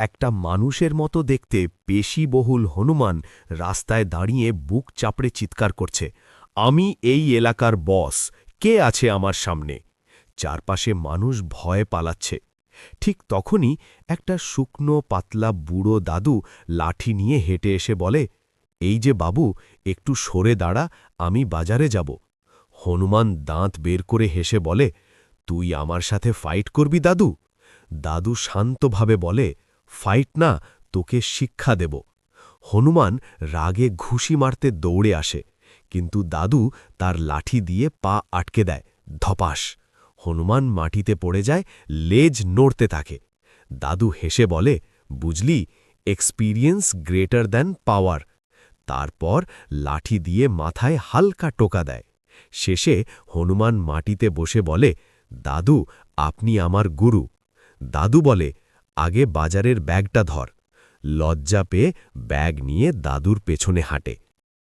একটা মানুষের মতো দেখতে পেশিবহুল হনুমান রাস্তায় দাঁড়িয়ে বুক চাপড়ে চিৎকার করছে, আমি এই এলাকার বস, কে আছে আমার সামনে? চারপাশে মানুষ ভয়ে পালাচ্ছে। ঠিক তখনই একটা শুকনো পাতলা বুড়ো দাদু লাঠি নিয়ে হেঁটে এসে বলে, এই যে বাবু, একটু সরে দাঁড়া, আমি বাজারে যাব। হনুমান দাঁত বের করে হেসে বলে, তুই আমার সাথে ফাইট করবি দাদু? দাদু শান্তভাবে বলে, ফাইট না, তোকে শিক্ষা দেব। হনুমান রাগে ঘুষি মারতে দৌড়ে আসে, কিন্তু দাদু তার লাঠি দিয়ে পা আটকে দেয়। ধপাস! হনুমান মাটিতে পড়ে যায়, লেজ নড়তে থাকে। দাদু হেসে বলে, বুঝলি, এক্সপিরিয়েন্স গ্রেটার দ্যান পাওয়ার। তারপর লাঠি দিয়ে মাথায় হালকা টোকা দেয়। শেষে হনুমান মাটিতে বসে বলে, দাদু, আপনি আমার গুরু। দাদু বলে, আগে বাজারের ব্যাগটা ধর। লজ্জা পেয়ে ব্যাগ নিয়ে দাদুর পেছনে হাঁটে।